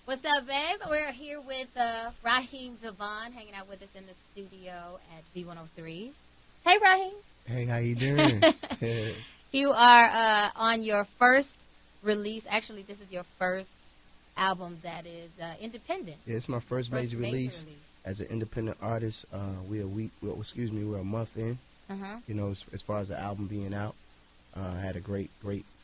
What's up, babe? We're here with Raheem DeVaughn hanging out with us in the studio at B103. Hey, Raheem. Hey, how you doing? You are on your first release. Actually, this is your first album that is independent. Yeah, it's my first major release as an independent artist. We're a month in. You know, as far as the album being out, I had a great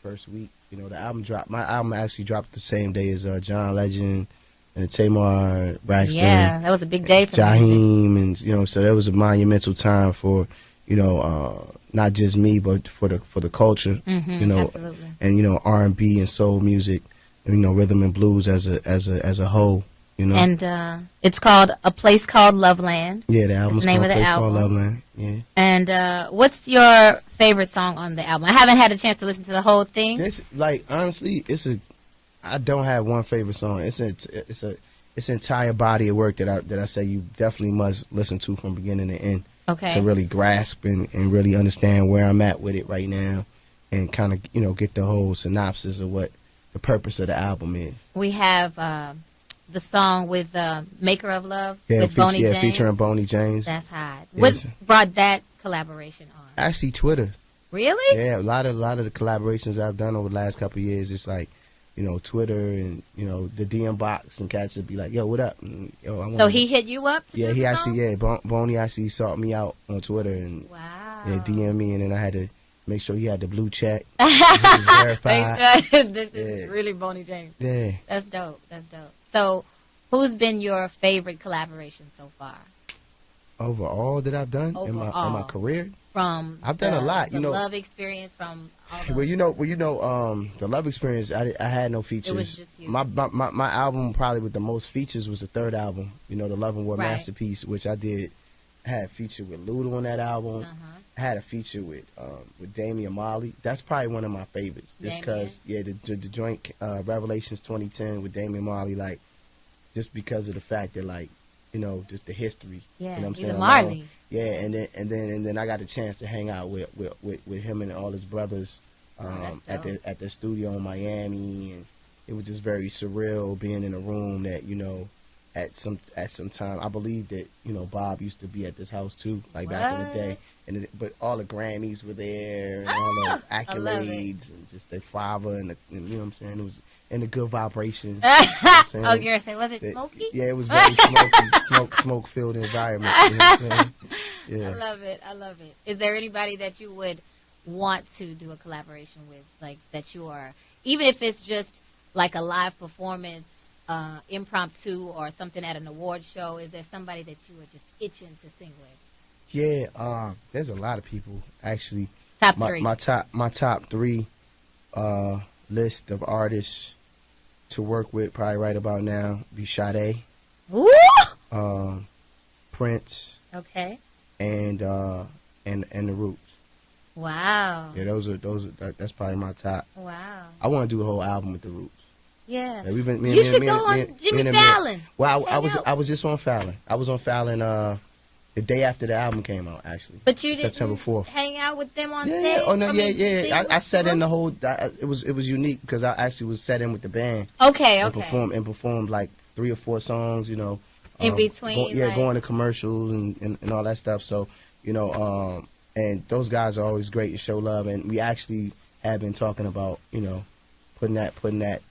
first week. You know, the album dropped. My album actually dropped the same day as John Legend and Tamar Braxton. Yeah, that was a big day for Raheem, and you know, so that was a monumental time for, you know, not just me, but for the culture. You know, absolutely. And you know, R&B and soul music, and, you know, rhythm and blues as a whole. You know, and it's called A Place Called Loveland. Yeah, the album's called A Place Called Loveland. Yeah. And what's your favorite song on the album? I haven't had a chance to listen to the whole thing. This, like, honestly, I don't have one favorite song. It's an entire body of work that I say you definitely must listen to from beginning to end. Okay. To really grasp and really understand where I'm at with it right now, and kind of, you know, get the whole synopsis of what the purpose of the album is. We have the song with Maker of Love with Boney James. Featuring Boney James. That's hot. Yes. What brought that collaboration on? Actually, Twitter. Really? Yeah, a lot of the collaborations I've done over the last couple of years, it's like, you know, Twitter and, you know, the DM box, and cats would be like, yo, what up? And, yo, so he hit you up to Yeah, do he the actually, song? Boney actually sought me out on Twitter and DM me, and then I had to make sure he had the blue check. Verified. Make sure this is really Boney James. Yeah. That's dope. That's dope. So, who's been your favorite collaboration so far? Overall that I've done in my career? I've done a lot. The you know, Love Experience from all the... Well, you know, the Love Experience, I had no features. It was just you. My album probably with the most features was the third album. You know, the Love and War Masterpiece, which I had a feature with Luda on that album. I had a feature with Damian Marley. That's probably one of my favorites. Just because, the joint Revelations 2010 with Damian Marley, like, just because of the fact that, like, you know, just the history. Yeah, you know what I'm he's saying? a Marley. Yeah, and then I got a chance to hang out with him and all his brothers at their studio in Miami, and it was just very surreal being in a room that, you know, at some time I believe that, you know, Bob used to be at this house too, like back in the day, but all the Grammys were there and all the accolades and just their father and you know what I'm saying, it was in the good vibrations. I was gonna say, was it smoky? Yeah, it was very smoky, smoke filled environment. You know what I'm saying? Yeah. I love it. Is there anybody that you would want to do a collaboration with, like that you are, even if it's just like a live performance, impromptu or something at an award show? Is there somebody that you were just itching to sing with? Yeah, there's a lot of people actually. Top three. My top three list of artists to work with probably right about now be Sade, Prince, okay, and the Roots. Wow. Yeah, that's probably my top. Wow. I want to do a whole album with the Roots. Yeah. We've been, you should go on Jimmy Fallon. Well, I was just on Fallon. I was on Fallon the day after the album came out, actually. But you didn't September 4th. Hang out with them on stage? stage? Oh, no, I sat in the whole... It was unique because I actually was sat in with the band. Okay. And performed like 3 or 4 songs, you know. In between? Going to commercials and all that stuff. So, you know, and those guys are always great to show love. And we actually have been talking about, you know, putting that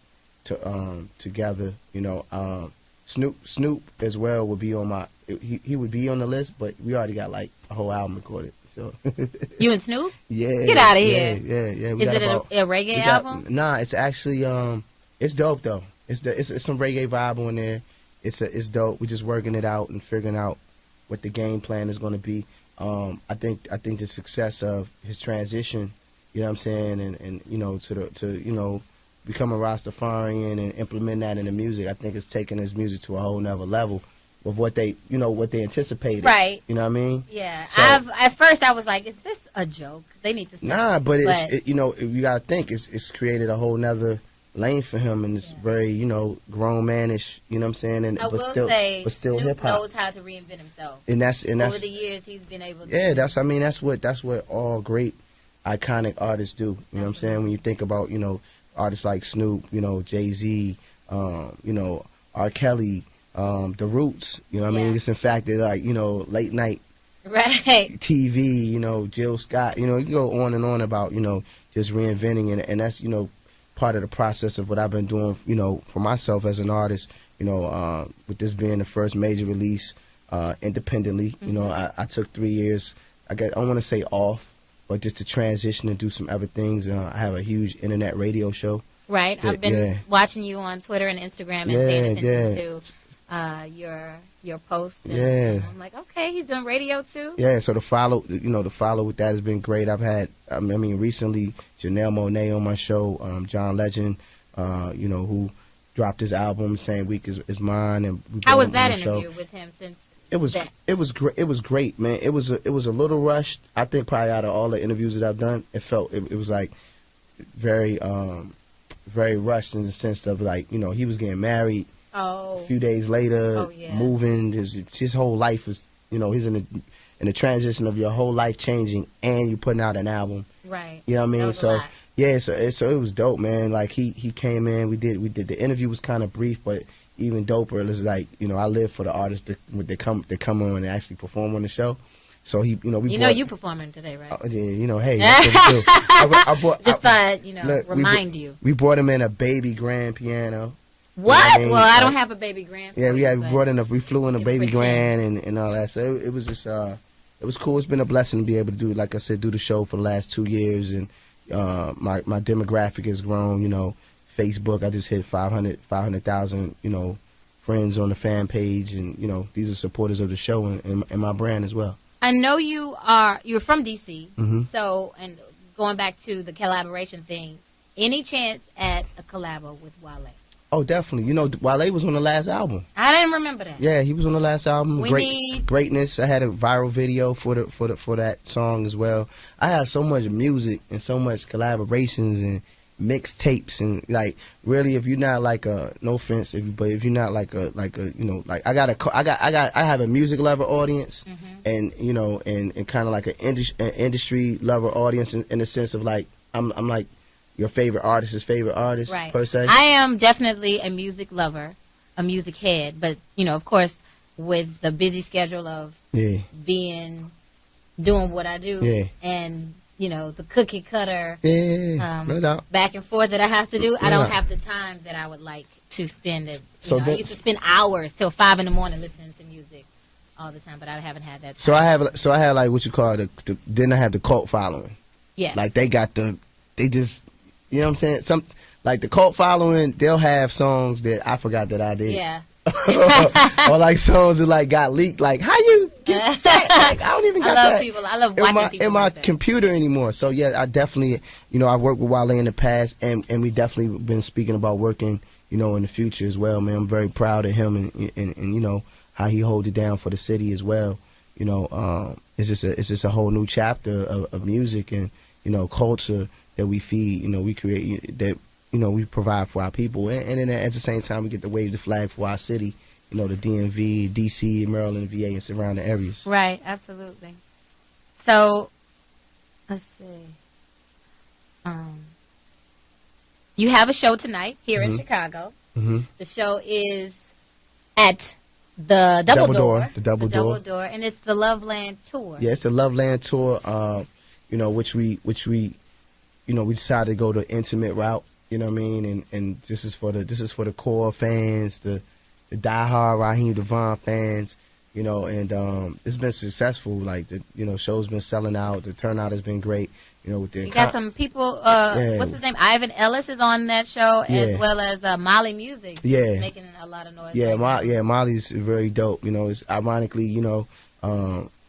together, you know. Snoop as well would be on my... He would be on the list, but we already got like a whole album recorded. So you and Snoop? Yeah. Get out of here. Yeah. Is it a reggae album? Nah, it's actually it's dope though. It's some reggae vibe on there. It's dope. We're just working it out and figuring out what the game plan is going to be. I think the success of his transition, you know what I'm saying, and you know, to you know, become a Rastafarian and implement that in the music, I think it's taking his music to a whole nother level of what they anticipated. Right. You know what I mean? Yeah. So, at first I was like, is this a joke? They need to stop. Nah, but you know, you gotta think it's created a whole nother lane for him, and it's very, you know, grown manish, you know what I'm saying? And I will say still Snoop hip hop knows how to reinvent himself. And that's over the years he's been able to. Yeah, that's what all great iconic artists do. You know what I'm saying? When you think about, you know, artists like Snoop, you know, Jay-Z, you know, R. Kelly, The Roots. You know what I mean? Just in fact that, like, you know, late night TV, you know, Jill Scott, you know, you can go on and on about, you know, just reinventing, and that's, you know, part of the process of what I've been doing, you know, for myself as an artist, you know, with this being the first major release independently. You know, I took 3 years, I don't want to say off, but just to transition and do some other things. I have a huge internet radio show. Right. I've been watching you on Twitter and Instagram and paying attention to your posts. And I'm like, okay, he's doing radio too. Yeah. So the follow with that has been great. I've had, I mean, recently Janelle Monáe on my show, John Legend, you know, who dropped his album same week as mine. And how was that interview with him? Since it was great. It was great, man. It was a little rushed. I think probably out of all the interviews that I've done, it was like very rushed in the sense of, like, you know, he was getting married. A few days later, moving. His whole life was, you know, he's in the transition of your whole life changing, and you putting out an album. Right. You know what I mean? So so it was dope, man. Like he came in, we did the interview was kind of brief, but even doper. It was like, you know, I live for the artists that come on and actually perform on the show. So he, you know, you performing today, right? Yeah, you know, hey, that's what we do. I thought, you know, look, remind you. We brought him in a baby grand piano. What? You know, well, I don't have a baby grand. Yeah, we flew in a baby grand and all that. So it was just, it was cool. It's been a blessing to be able to do, like I said, do the show for the last 2 years, and my demographic has grown. You know, Facebook, I just hit 500,000, you know, friends on the fan page, and, you know, these are supporters of the show and my brand as well. I know you're from DC, so, and going back to the collaboration thing, any chance at a collabo with Wale? Oh, definitely. You know, Wale was on the last album. I didn't remember that. Yeah, he was on the last album. Greatness. I had a viral video for that song as well. I have so much music and so much collaborations and mixtapes, and, like, really, if you're not like no offense, but if you're not like a you know, like I have a music lover audience, and, you know, and kind of like an industry lover audience in the sense of, like, I'm like your favorite artist's favorite artist, right, per se. I am definitely a music lover, a music head, but, you know, of course, with the busy schedule of doing what I do, and, you know, the cookie cutter no doubt, back and forth that I have to do, I don't have the time that I would like to spend it. I used to spend hours till 5 in the morning listening to music all the time, but I haven't had that time. So I had like what you call then I have the cult following. Yeah. Like they just, you know what I'm saying? Some, like, the cult following, they'll have songs that I forgot that I did. Yeah. Or like songs that, like, got leaked. Like, how you get that? Like, I don't even got that. I love watching people in my computer anymore. So yeah, I definitely, you know, I worked with Wale in the past, and we definitely been speaking about working, you know, in the future as well, man. I'm very proud of him and you know, how he hold it down for the city as well. You know, it's just a whole new chapter of music and, you know, culture that we feed, you know, we create, that, you know, we provide for our people, and then at the same time we get to wave the flag for our city, you know, the DMV, DC, Maryland, VA, and surrounding areas. Right, absolutely. So, let's see. You have a show tonight here in Chicago. The show is at the Double Door. The Double Door, and it's the Loveland Tour. Yeah, it's the Loveland Tour. You know, which we you know, we decided to go the intimate route. You know what I mean? And this is for the core fans, the diehard Raheem DeVaughn fans. You know, and it's been successful. Like, the, you know, show's been selling out. The turnout has been great. You know, with the, you got some people. What's his name? Ivan Ellis is on that show, as well as Molly Music. Yeah, making a lot of noise. Yeah, Molly's very dope. You know, it's ironically, you know,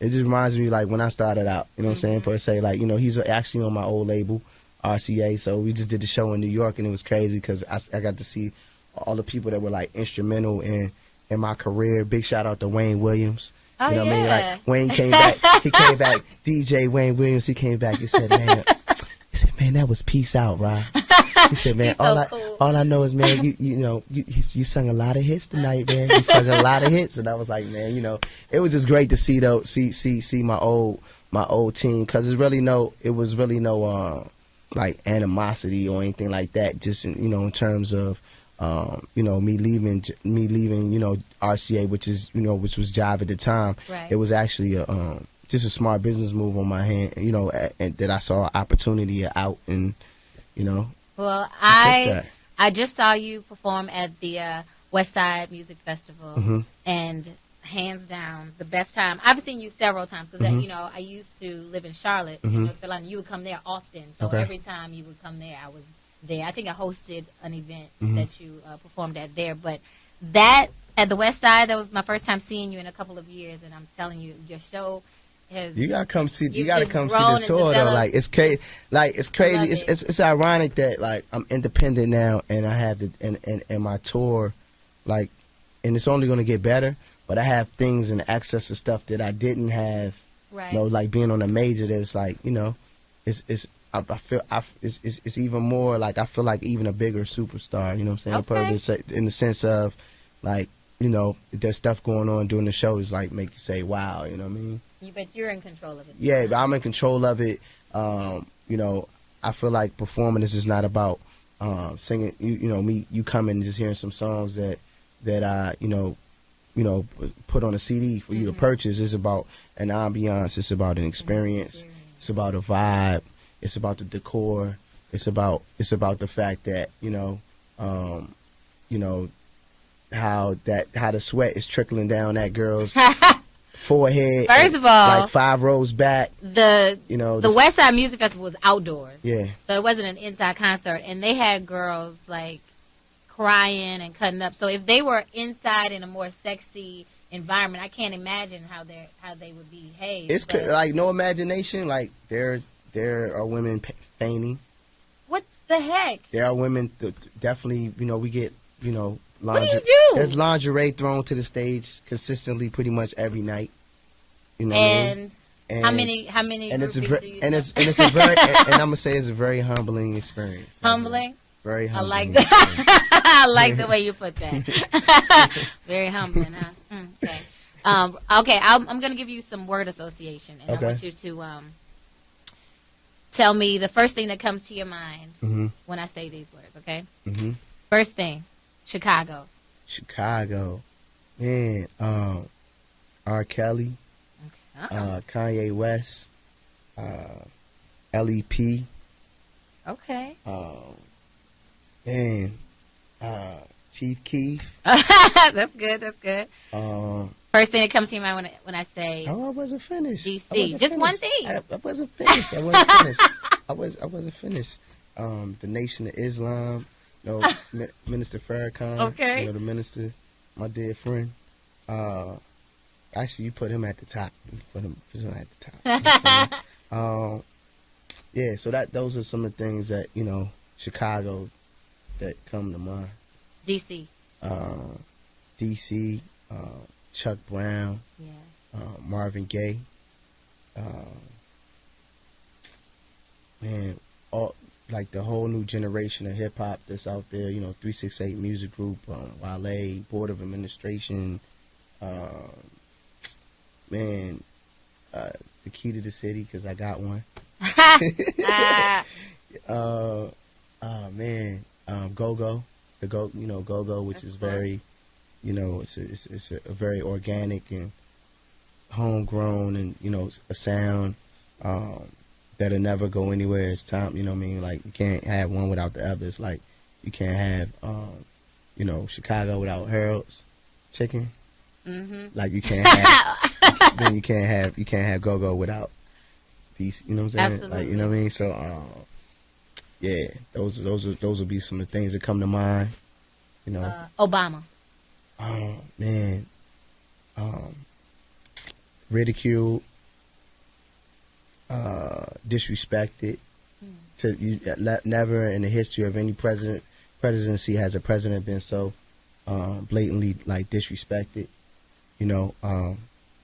it just reminds me, like, when I started out. You know what I'm saying, per se. Like, you know, he's actually on my old label, RCA. So we just did the show in New York, and it was crazy because I got to see all the people that were, like, instrumental in my career. Big shout out to Wayne Williams. Oh, you know what I mean? Like, Wayne came back. He came back. DJ Wayne Williams. He came back. He said, man, that was peace out, right? He said, man, all I know is, man, you know, you sung a lot of hits tonight, man. You sung a lot of hits, and I was like, man, you know, it was just great to see my old team, because it was really no like animosity or anything like that. Just in, you know, in terms of you know, me leaving, you know, RCA, which was Jive at the time. Right. It was actually just a smart business move on my hand, you know, and that I saw an opportunity out, and you know. Well, I just saw you perform at the West Side Music Festival, and hands down the best time. I've seen you several times because you know, I used to live in Charlotte, in North Carolina. You would come there often, so every time you would come there, I was there. I think I hosted an event that you performed at there, but that at the West Side, that was my first time seeing you in a couple of years, and I'm telling you, your show has. You gotta come see. You gotta come see this tour though. Like it's crazy. It's ironic that like I'm independent now, and I have the and my tour, like, and it's only gonna get better. But I have things and access to stuff that I didn't have. Right. You know, like being on a major. That's like, you know, I feel it's even more like, I feel like even a bigger superstar. You know what I'm saying? Okay. In the sense of like, you know, there's stuff going on during the show is like make you say wow. You know what I mean? But you're in control of it. Yeah, but I'm in control of it. You know, I feel like performing this is not about singing. You know, you coming and just hearing some songs that I you know, put on a CD for you to purchase. It's about an ambiance. It's about an experience. It's about a vibe. It's about the decor. It's about the fact that, you know, how the sweat is trickling down that girl's forehead. First of all, like 5 rows back. The West Side Music Festival was outdoors. Yeah. So it wasn't an inside concert, and they had girls like crying and cutting up. So if they were inside in a more sexy environment, I can't imagine how they would behave. It's like no imagination. Like there are women fainting. What the heck? There are women definitely. You know, we get, you know, what do you do? There's lingerie thrown to the stage consistently, pretty much every night. You know, and how many? And it's a do you and it's a very and I'm gonna say it's a very humbling experience. Humbling. Very humbling. I like that. I like the way you put that. Very humbling, huh? Okay. Okay. I'm going to give you some word association, and I want you to tell me the first thing that comes to your mind when I say these words. Okay. First thing, Chicago. Chicago, man. R. Kelly, Kanye West, LEP. Okay. Man, Chief Keef. That's good. That's good. First thing that comes to your mind when I say. Oh, I wasn't finished. DC. Just one thing. I wasn't finished. I wasn't finished. I wasn't finished. The Nation of Islam. You know, Minister Farrakhan. Okay. You know, the minister, my dear friend. Actually, you put him at the top. You put him at the top. You know what I'm saying? Yeah. So those are some of the things that, you know, Chicago, that come to mind. DC. DC, Chuck Brown, Marvin Gaye, man, all like the whole new generation of hip hop that's out there. You know, 368 Music Group, Wale, Board of Administration, man, the Key to the City, because I got one. Man. Go-Go, Go-Go, which is very, you know, it's a very organic and homegrown, and, you know, a sound that'll never go anywhere. It's time, you know what I mean? Like, you can't have one without the other. It's like you can't have, you know, Chicago without Harold's Chicken. Like you can't have, then you can't have Go-Go without these. You know what I'm saying? Absolutely. Like, you know what I mean? So, yeah, those will be some of the things that come to mind. You know, Obama. Oh man, ridiculed, disrespected. Never in the history of any presidency has a president been so blatantly like disrespected. You know,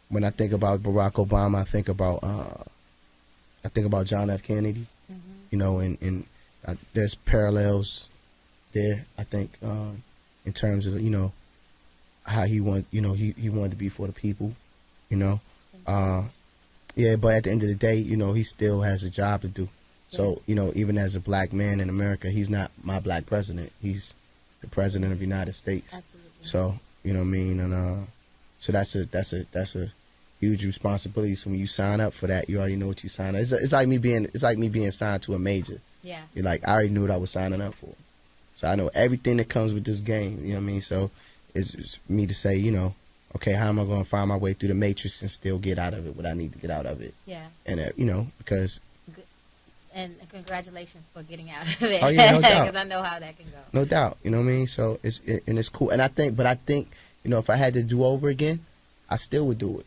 when I think about Barack Obama, I think about John F. Kennedy. You know, and there's parallels there, I think, in terms of, you know, how he wanted to be for the people, you know. Yeah, but at the end of the day, you know, he still has a job to do. So, you know, even as a black man in America, he's not my black president. He's the president of the United States. Absolutely. So you know what I mean, and so that's a huge responsibility. So when you sign up for that, you already know what you sign up. It's like me being signed to a major. Yeah. You're like, I already knew what I was signing up for. So I know everything that comes with this game. You know what I mean? So it's me to say, you know, okay, how am I going to find my way through the matrix and still get out of it what I need to get out of it? Yeah. And you know, because. And congratulations for getting out of it. Oh yeah, no doubt. Because I know how that can go. No doubt. You know what I mean? So it's cool. And I think, you know, if I had to do over again, I still would do it,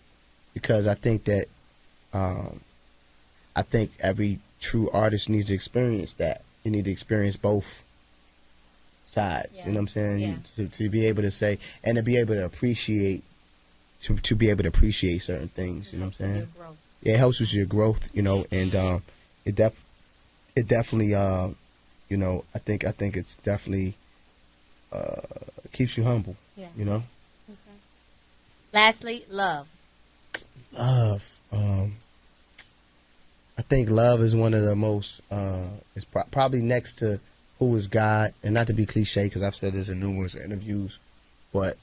because I think that, I think every true artist needs to experience that. You need to experience both sides. Yeah. You know what I'm saying? Yeah. To be able to say, and to be able to appreciate, to be able to appreciate certain things. You know what I'm saying? Yeah, it helps with your growth. You know, and it definitely, you know, I think it's definitely keeps you humble. Yeah. You know. Okay. Lastly, love. Love. I think love is one of the most. It's probably next to who is God, and not to be cliche, because I've said this in numerous interviews, but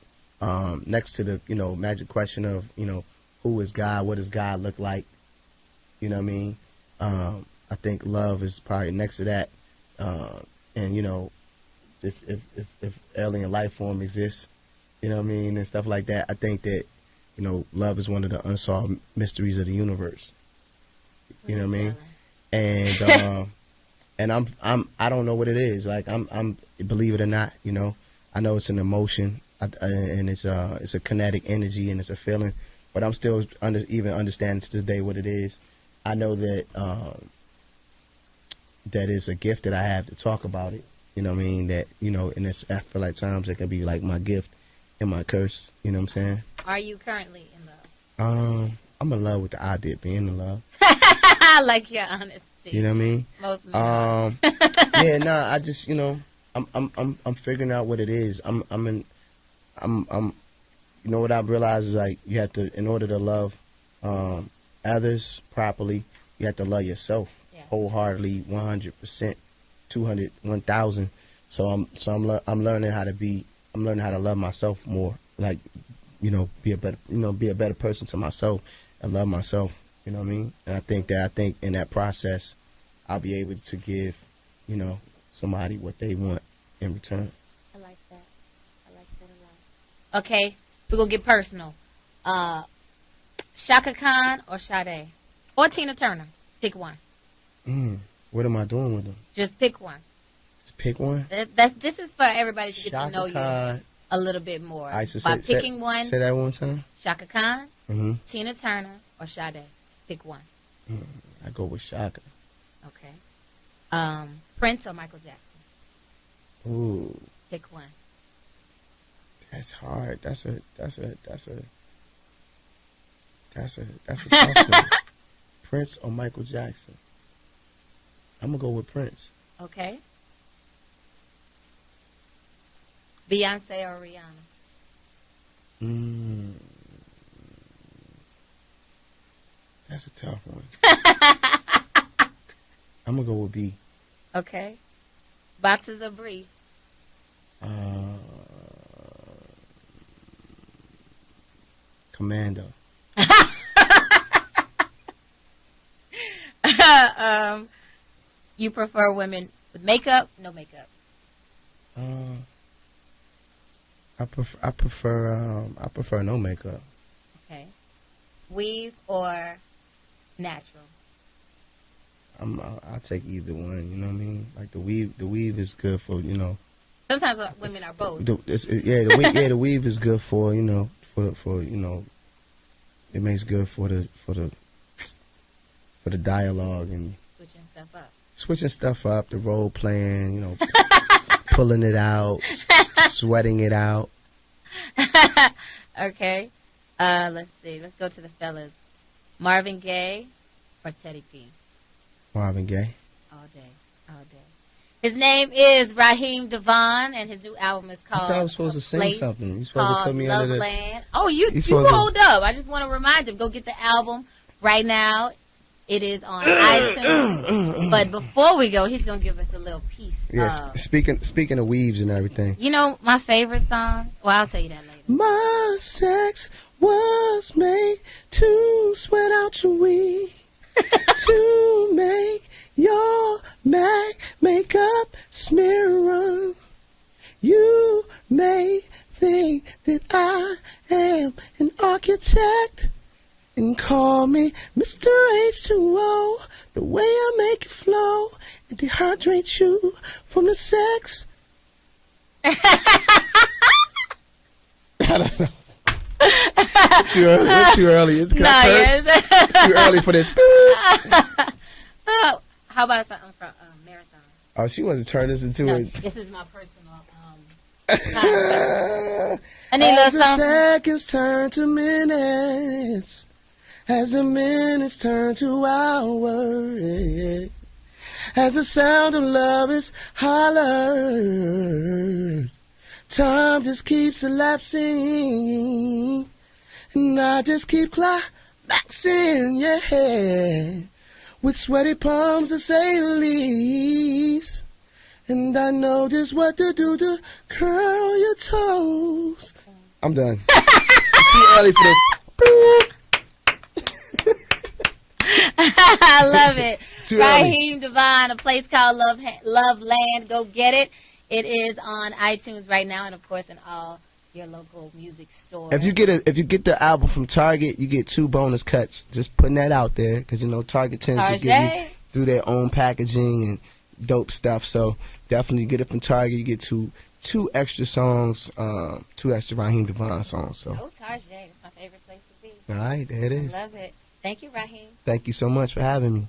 next to the, you know, magic question of, you know, who is God? What does God look like? You know what I mean? I think love is probably next to that. And you know, if alien life form exists, you know what I mean, and stuff like that, I think that, you know, love is one of the unsolved mysteries of the universe. You know what I mean? And I don't know what it is. Like I'm believe it or not, you know, I know it's an emotion, and it's a kinetic energy, and it's a feeling, but I'm still even understanding to this day what it is. I know that that is a gift that I have to talk about it. You know what I mean? That, you know, and it's, I feel like times it can be like my gift and my curse. You know what I'm saying? Are you currently in love? I'm in love with the idea of being in love. I like your honesty. You know what I mean? Most men. Yeah, nah. I just, you know, I'm figuring out what it is. I'm you know what I realize is, like, you have to, in order to love others properly, you have to love yourself wholeheartedly, 100%, 200, 1,000. So I'm learning how to love myself more. Like, you know, be a better person to myself and love myself. You know what I mean? And I think in that process, I'll be able to give, you know, somebody what they want in return. I like that. I like that a lot. Okay, we're gonna get personal. Shaka Khan or Sade? Or Tina Turner? Pick one. What am I doing with them? Just pick one. Just pick one? This is for everybody to get Shaka to know Khan. you a little bit more. Right, so by picking one. Say that one time. Shaka Khan, Tina Turner, or Sade? Pick one. I go with Shaka. Okay. Prince or Michael Jackson? Ooh. Pick one. That's hard. That's a tough one. Prince or Michael Jackson? I'm gonna go with Prince. Okay. Beyonce or Rihanna? That's a tough one. I'm gonna go with B. Okay. Boxes or briefs? Commando. You prefer women with makeup? No makeup. I prefer no makeup. Okay. Weave or natural? I'll take either one. You know what I mean? Like the weave is good for, you know. Sometimes women are both. The weave is good for, you know, for you know. It makes good for the dialogue and switching stuff up, the role playing, you know, pulling it out, sweating it out. Okay. Let's see. Let's go to the fellas. Marvin Gaye or Teddy P? Marvin Gaye. All day. All day. His name is Raheem DeVaughn, and his new album is called. I thought I was supposed to sing something. You're supposed to put me under the. Oh, you hold up. I just want to remind him. Go get the album right now. It is on iTunes. But before we go, he's gonna give us a little piece. Yes. Speaking of weaves and everything. You know my favorite song? Well, I'll tell you that later. My sex was made to sweat out your weave, to make your makeup smear run. You may think that I am an architect and call me Mr. H2O. The way I make it flow and dehydrate you from the sex. I don't know. It's too early. It's too early. It's too early for this. How about something from Marathon? Oh, she wants to turn this into a... This is my personal I need as a the seconds turn to minutes, as the minutes turn to hours, as the sound of love is hollered, time just keeps elapsing, and I just keep climaxing, yeah, with sweaty palms to say the least. And I know just what to do to curl your toes. I'm done. It's too early for this. I love it. Raheem DeVaughn, A Place Called Love Land. Go get it. It is on iTunes right now, and of course in all your local music stores. If you get the album from Target, you get 2 bonus cuts. Just putting that out there, because you know Target tends to give you through their own packaging and dope stuff. So definitely get it from Target. You get two extra songs, 2 extra Raheem DeVaughn songs. So Target, it's my favorite place to be. All right, there it is. I love it. Thank you, Raheem. Thank you so much for having me.